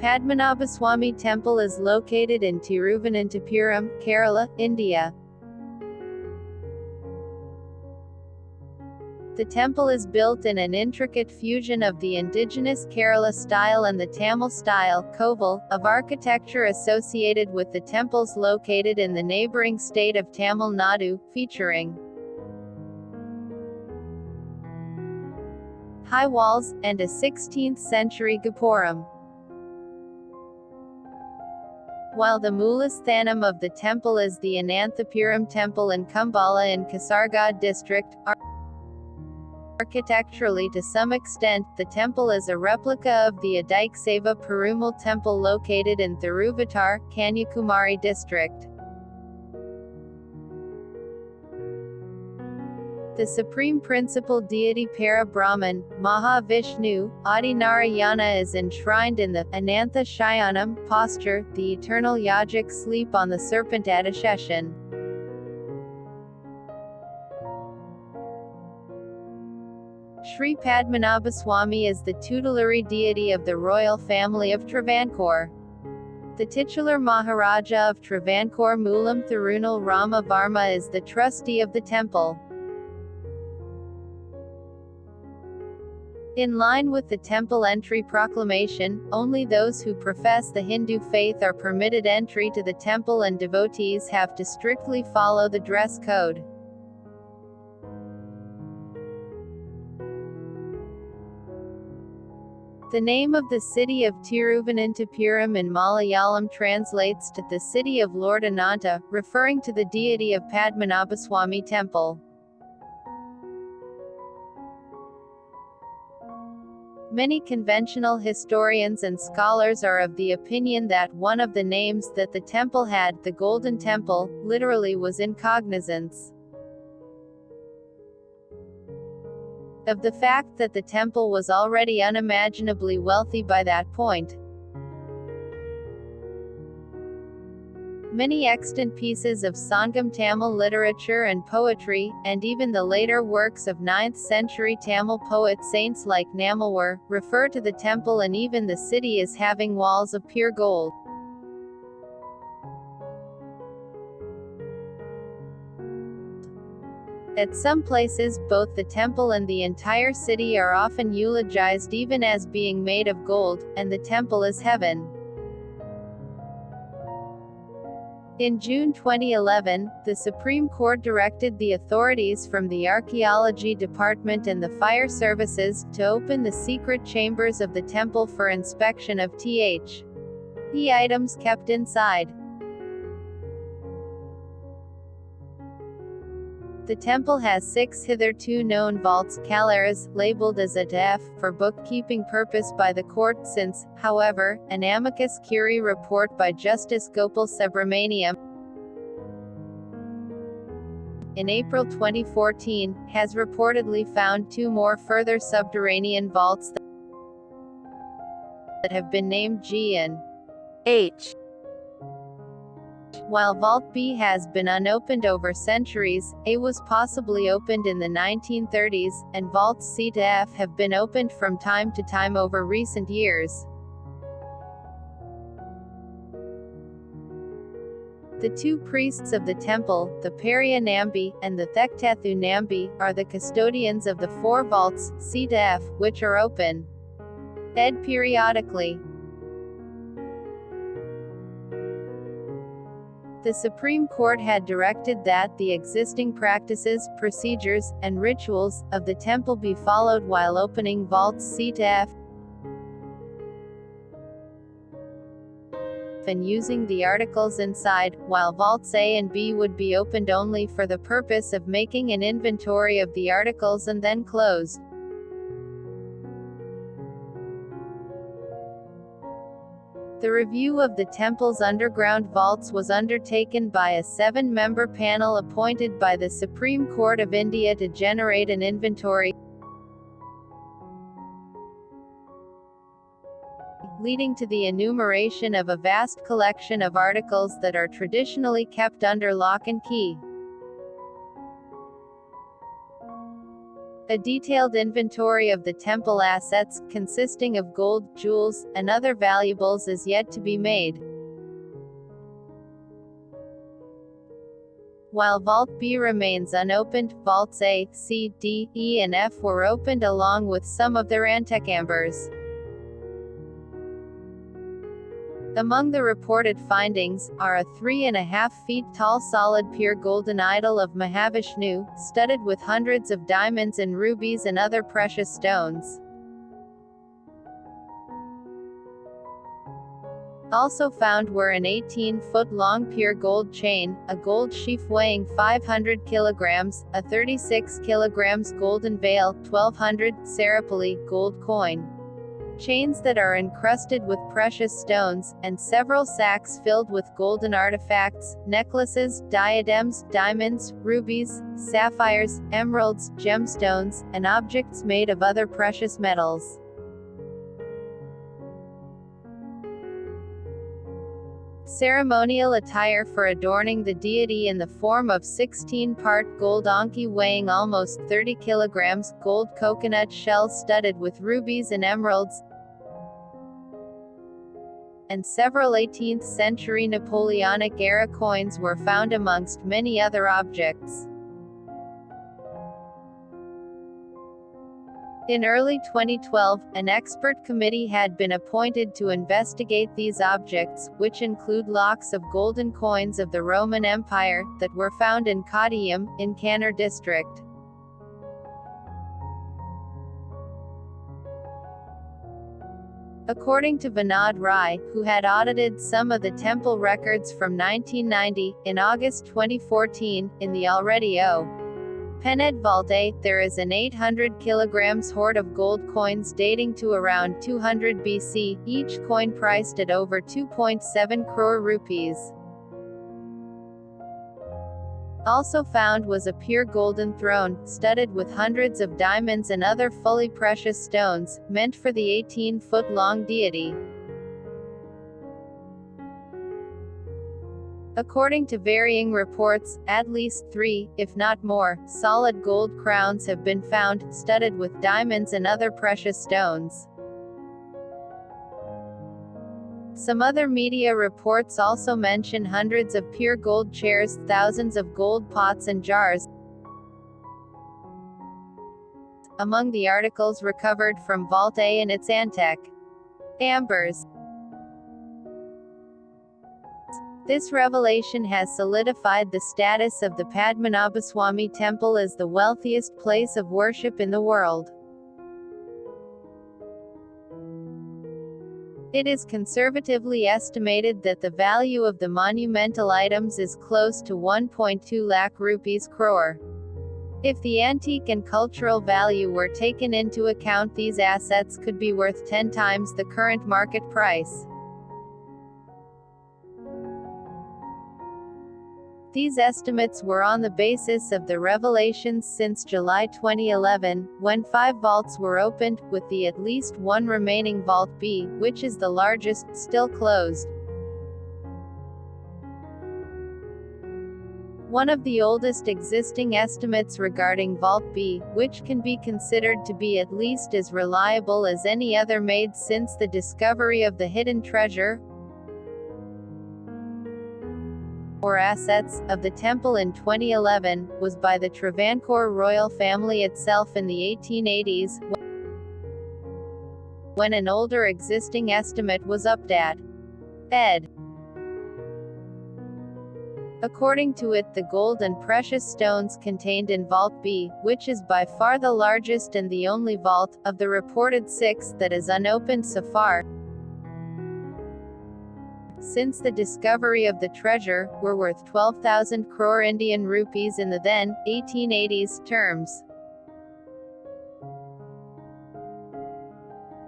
Padmanabhaswamy Temple is located in Thiruvananthapuram, Kerala, India. The temple is built in an intricate fusion of the indigenous Kerala style and the Tamil style, kovil, of architecture associated with the temples located in the neighbouring state of Tamil Nadu, featuring high walls, and a 16th-century Gopuram. While the Moolasthanam of the temple is the Ananthapuram Temple in Kumbala in Kasargod District. Architecturally to some extent, the temple is a replica of the Adikesava Perumal Temple located in Thiruvattar, Kanyakumari District. The Supreme Principal Deity Para Brahman, Maha Vishnu, Adi Narayana is enshrined in the Anantha Shayanam posture, the eternal yogic sleep on the serpent Adisheshan. Sree Padmanabhaswamy is the tutelary deity of the royal family of Travancore. The titular Maharaja of Travancore Moolam Thirunal Rama Varma is the trustee of the temple. In line with the Temple Entry Proclamation, only those who profess the Hindu faith are permitted entry to the temple and devotees have to strictly follow the dress code. The name of the city of Thiruvananthapuram in Malayalam translates to the City of Lord Ananta, referring to the deity of Padmanabhaswamy Temple. Many conventional historians and scholars are of the opinion that one of the names that the temple had, the Golden Temple, literally was in cognizance of the fact that the temple was already unimaginably wealthy by that point. Many extant pieces of Sangam Tamil literature and poetry, and even the later works of 9th-century Tamil poet saints like Namalwar, refer to the temple and even the city as having walls of pure gold. At some places, both the temple and the entire city are often eulogized even as being made of gold, and the temple is heaven. In June 2011, the Supreme Court directed the authorities from the Archaeology Department and the Fire Services to open the secret chambers of the temple for inspection of the items kept inside. The temple has 6 hitherto known vaults, calaras, labeled as A-F, for bookkeeping purpose by the court since, however, an amicus curiae report by Justice Gopal Subramaniam in April 2014, has reportedly found 2 more further subterranean vaults that have been named G and H. While Vault B has been unopened over centuries, A was possibly opened in the 1930s, and Vaults C to F have been opened from time to time over recent years. The 2 priests of the temple, the Periya Nambi, and the Thektathu Nambi, are the custodians of the 4 vaults, C to F, which are open periodically. The Supreme Court had directed that the existing practices, procedures, and rituals of the temple be followed while opening vaults C to F. and using the articles inside, while vaults A and B would be opened only for the purpose of making an inventory of the articles and then closed. The review of the temple's underground vaults was undertaken by a 7-member panel appointed by the Supreme Court of India to generate an inventory, leading to the enumeration of a vast collection of articles that are traditionally kept under lock and key. A detailed inventory of the temple assets, consisting of gold, jewels, and other valuables, is yet to be made. While Vault B remains unopened, Vaults A, C, D, E and F were opened along with some of their antechambers. Among the reported findings, are a 3.5 feet tall solid pure golden idol of Maha Vishnu, studded with hundreds of diamonds and rubies and other precious stones. Also found were an 18-foot-long pure gold chain, a gold sheaf weighing 500 kilograms, a 36 kilograms golden veil, 1200 Saripalli gold coin, chains that are encrusted with precious stones, and several sacks filled with golden artifacts, necklaces, diadems, diamonds, rubies, sapphires, emeralds, gemstones, and objects made of other precious metals. Ceremonial attire for adorning the deity in the form of 16-part gold anki weighing almost 30 kilograms, gold coconut shells studded with rubies and emeralds, and several 18th-century Napoleonic-era coins were found amongst many other objects. In early 2012, an expert committee had been appointed to investigate these objects, which include locks of golden coins of the Roman Empire, that were found in Kottayam, in Kannur district. According to Vinod Rai, who had audited some of the temple records from 1990, in August 2014, in the already Pened Vault A, there is an 800 kilograms hoard of gold coins dating to around 200 BC, each coin priced at over 2.7 crore rupees. Also found was a pure golden throne, studded with hundreds of diamonds and other fully precious stones, meant for the 18-foot-long deity. According to varying reports, at least 3, if not more, solid gold crowns have been found, studded with diamonds and other precious stones. Some other media reports also mention hundreds of pure gold chairs, thousands of gold pots and jars. Among the articles recovered from Vault A and its antechambers. This revelation has solidified the status of the Padmanabhaswamy Temple as the wealthiest place of worship in the world. It is conservatively estimated that the value of the monumental items is close to 1.2 lakh rupees crore. If the antique and cultural value were taken into account, these assets could be worth 10 times the current market price. These estimates were on the basis of the revelations since July 2011, when 5 vaults were opened, with the at least one remaining Vault B, which is the largest, still closed. One of the oldest existing estimates regarding Vault B, which can be considered to be at least as reliable as any other made since the discovery of the hidden treasure, or assets, of the temple in 2011, was by the Travancore royal family itself in the 1880s, when an older existing estimate was updated. Ed. According to it, the gold and precious stones contained in Vault B, which is by far the largest and the only vault, of the reported 6 that is unopened so far, since the discovery of the treasure, were worth 12,000 crore Indian rupees in the then 1880s terms.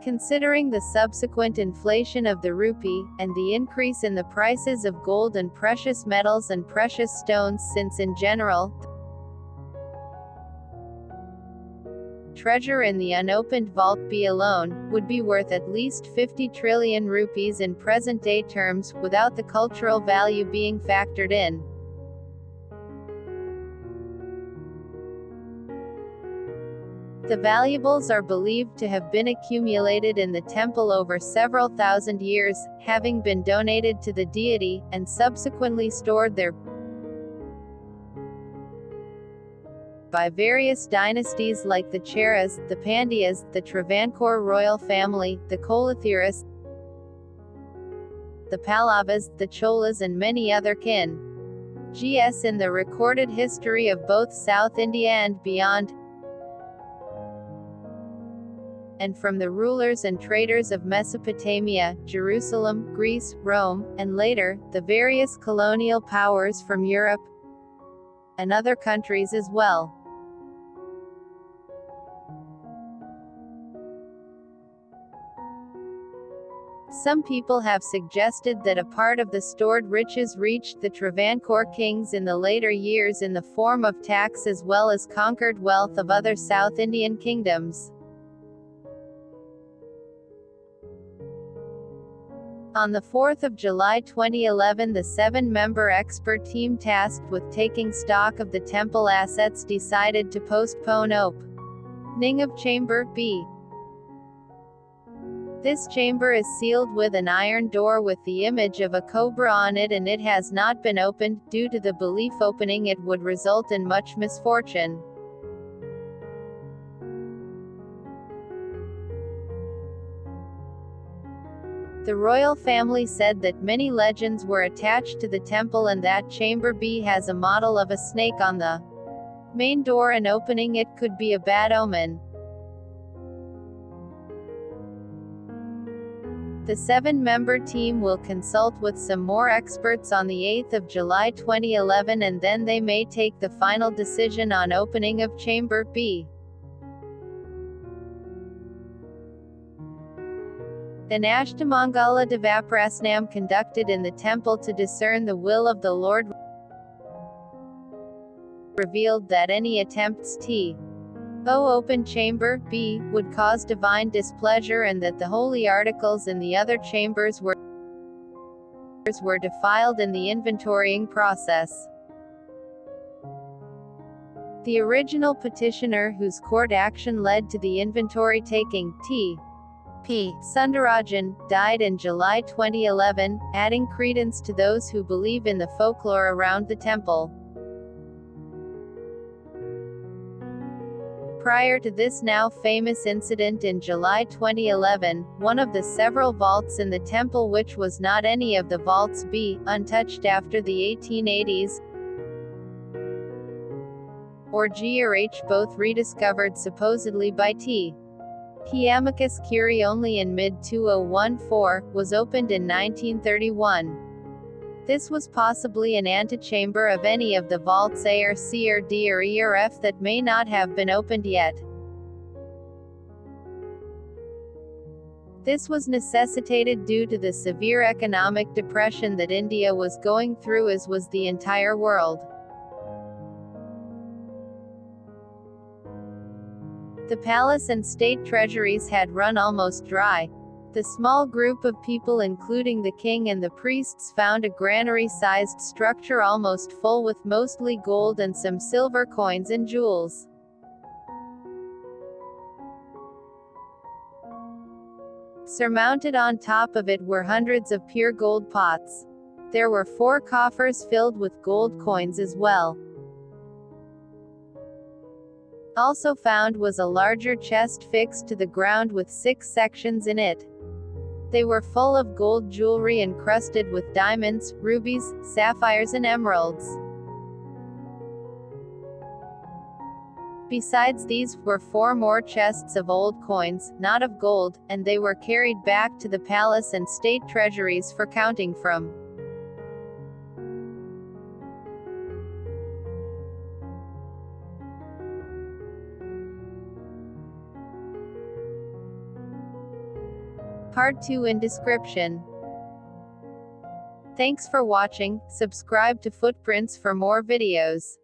Considering the subsequent inflation of the rupee, and the increase in the prices of gold and precious metals and precious stones, since in general, treasure in the unopened vault B alone would be worth at least 50 trillion rupees in present-day terms, without the cultural value being factored in. The valuables are believed to have been accumulated in the temple over several thousand years, having been donated to the deity, and subsequently stored there by various dynasties like the Cheras, the Pandyas, the Travancore royal family, the Kolathiras, the Pallavas, the Cholas and many other kin. Gs in the recorded history of both South India and beyond, and from the rulers and traders of Mesopotamia, Jerusalem, Greece, Rome, and later, the various colonial powers from Europe and other countries as well. Some people have suggested that a part of the stored riches reached the Travancore kings in the later years in the form of tax as well as conquered wealth of other South Indian kingdoms. On the 4th of July 2011, the 7-member expert team tasked with taking stock of the temple assets decided to postpone opening of Chamber B. This chamber is sealed with an iron door with the image of a cobra on it, and it has not been opened, due to the belief opening it would result in much misfortune. The royal family said that many legends were attached to the temple and that Chamber B has a model of a snake on the main door, and opening it could be a bad omen. The 7-member team will consult with some more experts on the 8th of July 2011, and then they may take the final decision on opening of Chamber B. An Ashtamangala Devaprasnam conducted in the temple to discern the will of the Lord revealed that any attempts to open Chamber B would cause divine displeasure, and that the holy articles in the other chambers were defiled in the inventorying process. The original petitioner, whose court action led to the inventory taking, T.P. Sundarajan, died in July 2011, adding credence to those who believe in the folklore around the temple. Prior to this now famous incident in July 2011, one of the several vaults in the temple, which was not any of the vaults B, untouched after the 1880s, or G or H, both rediscovered supposedly by T. P. Amicus Curiae only in mid-2014, was opened in 1931. This was possibly an antechamber of any of the vaults A or C or D or E or F that may not have been opened yet. This was necessitated due to the severe economic depression that India was going through, as was the entire world. The palace and state treasuries had run almost dry. The small group of people, including the king and the priests, found a granary-sized structure almost full with mostly gold and some silver coins and jewels. Surmounted on top of it were hundreds of pure gold pots. There were 4 coffers filled with gold coins as well. Also found was a larger chest fixed to the ground with 6 sections in it. They were full of gold jewelry encrusted with diamonds, rubies, sapphires and emeralds. Besides these, were 4 more chests of old coins, not of gold, and they were carried back to the palace and state treasuries for counting from. Part 2 in description. Thanks for watching. Subscribe to Footprints for more videos.